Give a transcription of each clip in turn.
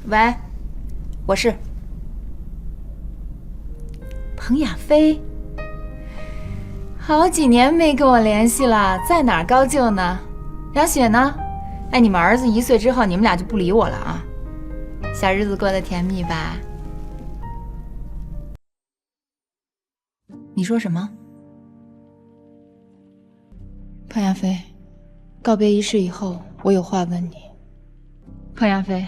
喂，我是彭亚飞。好几年没跟我联系了，在哪儿高就呢？杨雪呢？哎，你们儿子1岁之后，你们俩就不理我了啊？小日子过得甜蜜吧？你说什么？彭亚飞，告别仪式以后，我有话问你。彭亚飞，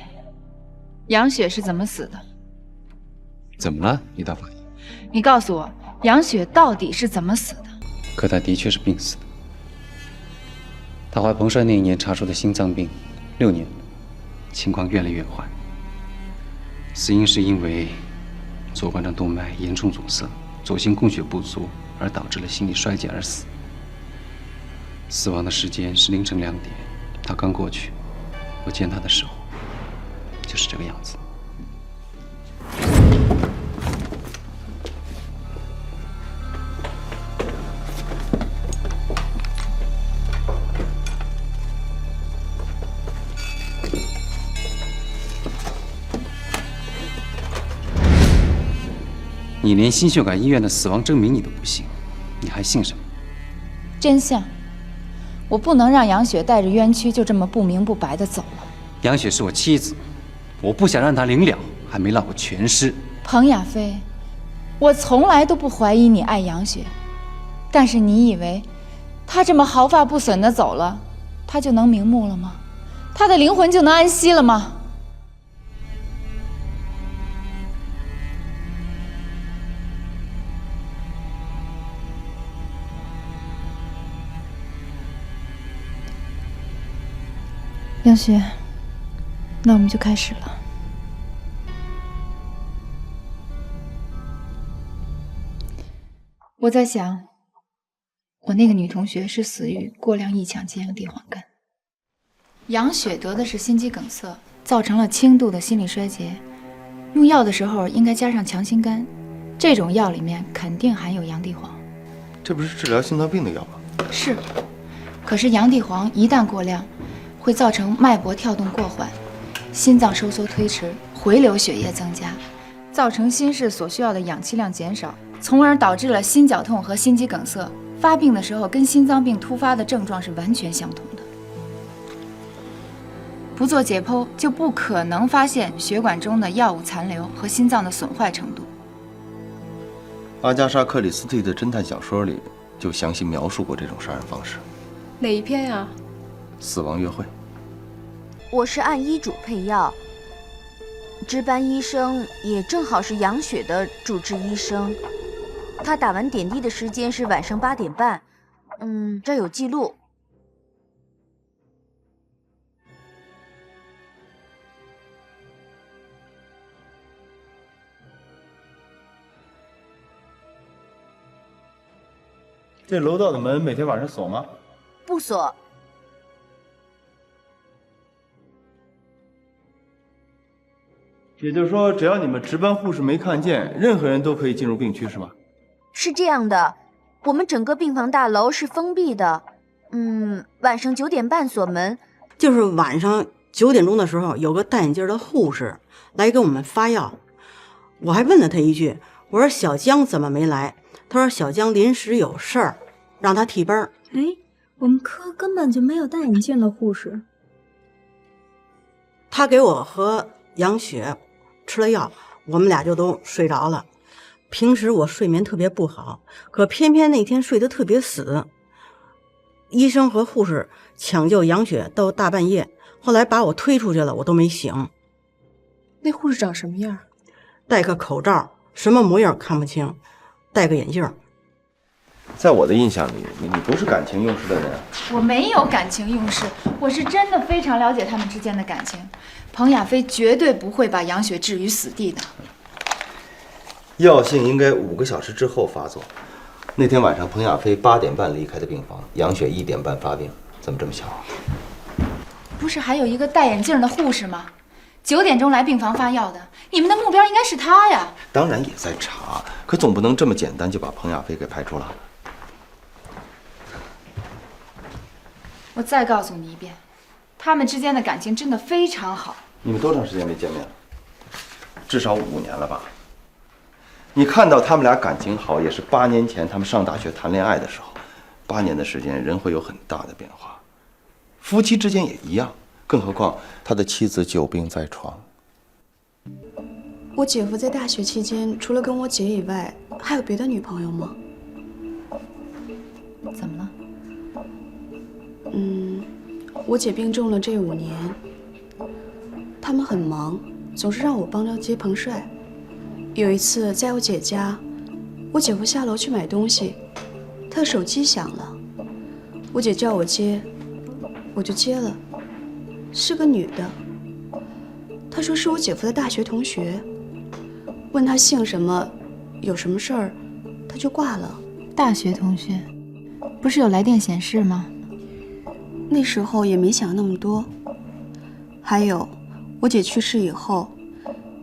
杨雪是怎么死的？怎么了，李大法医？你告诉我，杨雪到底是怎么死的？可她的确是病死的。她怀彭帅那一年查出的心脏病，6年，情况越来越坏。死因是因为左冠状动脉严重阻塞，左心供血不足，而导致了心力衰竭而死。死亡的时间是凌晨2点，她刚过去，我见她的时候就是这个样子。你连心血管医院的死亡证明你都不信，你还信什么？真相，我不能让杨雪带着冤屈就这么不明不白的走了。杨雪是我妻子，我不想让她临了还没落过全尸。彭亚飞，我从来都不怀疑你爱杨雪，但是你以为她这么毫发不损的走了，她就能瞑目了吗？她的灵魂就能安息了吗？杨雪，那我们就开始了。我在想，我那个女同学是死于过量异强激阳地黄苷，杨雪得的是心肌梗塞，造成了轻度的心力衰竭。用药的时候应该加上强心苷，这种药里面肯定含有洋地黄。这不是治疗心脏病的药吗？是，可是洋地黄一旦过量，会造成脉搏跳动过缓，心脏收缩推迟，回流血液增加，造成心室所需要的氧气量减少，从而导致了心绞痛和心肌梗塞。发病的时候跟心脏病突发的症状是完全相同的。不做解剖就不可能发现血管中的药物残留和心脏的损坏程度。阿加莎·克里斯蒂的侦探小说里就详细描述过这种杀人方式。哪一篇呀？死亡约会。我是按医嘱配药，值班医生也正好是杨雪的主治医生，他打完点滴的时间是晚上8点半，这儿有记录。这楼道的门每天晚上锁吗？不锁。也就是说，只要你们值班护士没看见，任何人都可以进入病区，是吗？是这样的，我们整个病房大楼是封闭的，晚上9点半锁门。就是晚上9点钟的时候，有个戴眼镜的护士来给我们发药，我还问了他一句，我说小江怎么没来？他说小江临时有事儿，让他替班。哎，我们科根本就没有戴眼镜的护士。他给我和杨雪吃了药，我们俩就都睡着了。平时我睡眠特别不好，可偏偏那天睡得特别死。医生和护士抢救杨雪到大半夜，后来把我推出去了，我都没醒。那护士长什么样？戴个口罩，什么模样看不清，戴个眼镜。在我的印象里，你不是感情用事的人。我没有感情用事，我是真的非常了解他们之间的感情。彭亚飞绝对不会把杨雪置于死地的。药性应该5个小时之后发作。那天晚上，彭亚飞8点半离开的病房，杨雪1点半发病，怎么这么巧？不是还有一个戴眼镜的护士吗？9点钟来病房发药的，你们的目标应该是他呀。当然也在查，可总不能这么简单就把彭亚飞给排除了。我再告诉你一遍，他们之间的感情真的非常好。你们多长时间没见面了？至少5年了吧？你看到他们俩感情好，也是8年前他们上大学谈恋爱的时候。8年的时间，人会有很大的变化，夫妻之间也一样。更何况他的妻子久病在床。我姐夫在大学期间，除了跟我姐以外，还有别的女朋友吗？怎么了？我姐病重了这5年，他们很忙，总是让我帮着接彭帅。有一次在我姐家，我姐夫下楼去买东西，他的手机响了，我姐叫我接，我就接了，是个女的。她说是我姐夫的大学同学，问他姓什么，有什么事儿，他就挂了。大学同学，不是有来电显示吗？那时候也没想那么多。还有，我姐去世以后，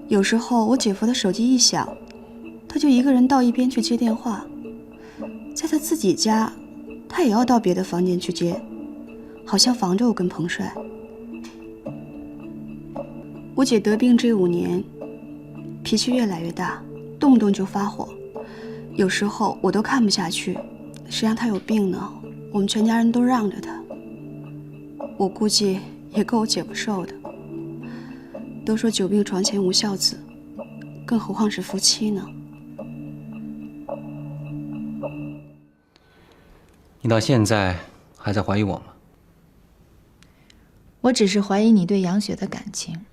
有时候我姐夫的手机一响，他就一个人到一边去接电话。在他自己家，他也要到别的房间去接，好像防着我跟彭帅。我姐得病这5年，脾气越来越大，动不动就发火，有时候我都看不下去，谁让她有病呢？我们全家人都让着她。我估计也够我姐夫受的。都说久病床前无孝子，更何况是夫妻呢？你到现在还在怀疑我吗？我只是怀疑你对杨雪的感情。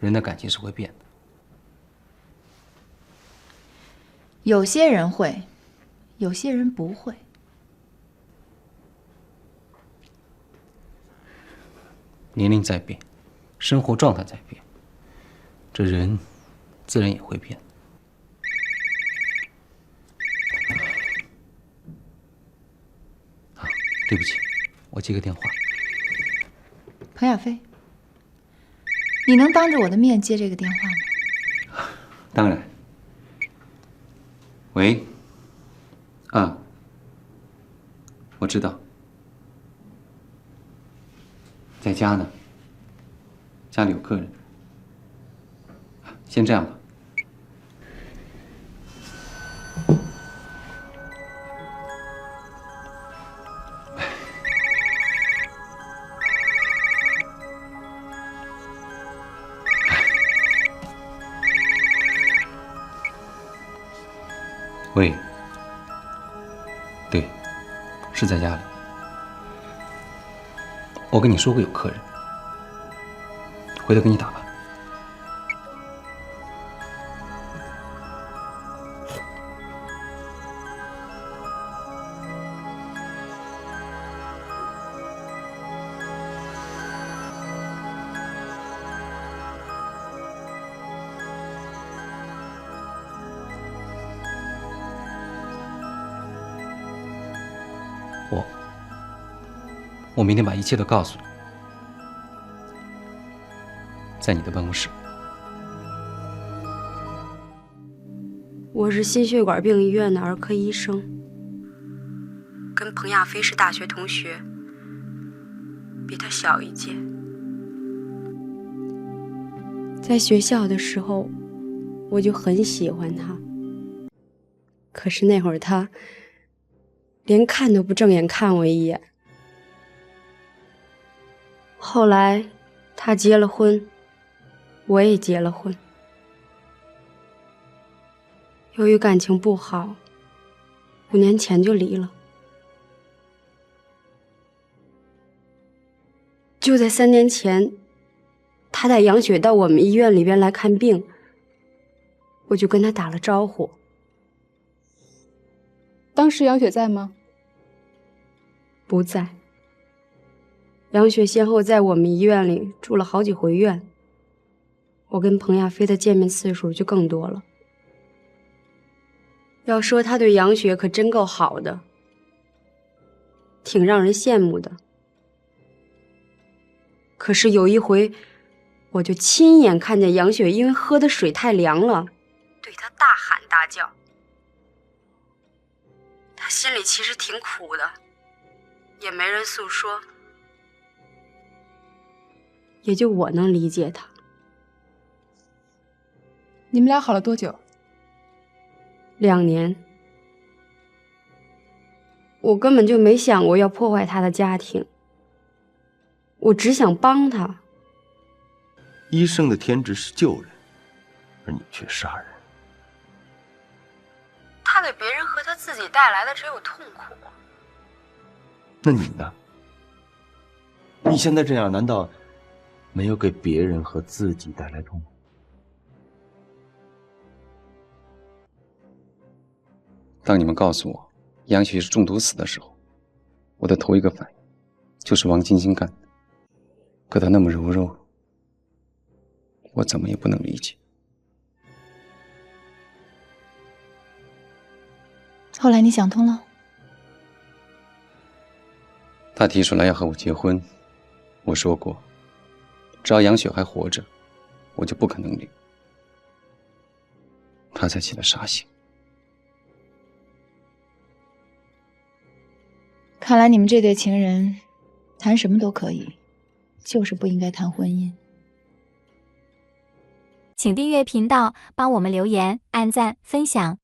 人的感情是会变的。有些人会，有些人不会。年龄在变，生活状态在变，这人自然也会变。啊，对不起，我接个电话。彭亚飞，你能当着我的面接这个电话吗？当然。喂。啊，我知道。在家呢，家里有客人。先这样吧。喂，对，是在家里。我跟你说过有客人，回头给你打吧。我明天把一切都告诉你，在你的办公室。我是心血管病医院的儿科医生，跟彭亚飞是大学同学，比他小一届。在学校的时候，我就很喜欢他，可是那会儿他连看都不正眼看我一眼。后来他结了婚，我也结了婚。由于感情不好，5年前就离了。就在3年前，他带杨雪到我们医院里边来看病，我就跟他打了招呼。当时杨雪在吗？不在。杨雪先后在我们医院里住了好几回院，我跟彭亚飞的见面次数就更多了。要说他对杨雪可真够好的，挺让人羡慕的。可是有一回，我就亲眼看见杨雪因为喝的水太凉了，对他大喊大叫。他心里其实挺苦的，也没人诉说。也就我能理解他。你们俩好了多久？2年。我根本就没想过要破坏他的家庭，我只想帮他。医生的天职是救人，而你却杀人。他给别人和他自己带来的只有痛苦。那你呢？你现在这样，难道没有给别人和自己带来痛苦？当你们告诉我杨雪是中毒死的时候，我的头一个反应就是王晶晶干的。可她那么柔弱，我怎么也不能理解。后来你想通了？他提出来要和我结婚，我说过，只要杨雪还活着，我就不可能领。他才起了杀心。看来你们这对情人谈什么都可以，就是不应该谈婚姻。请订阅频道，帮我们留言、按赞、分享。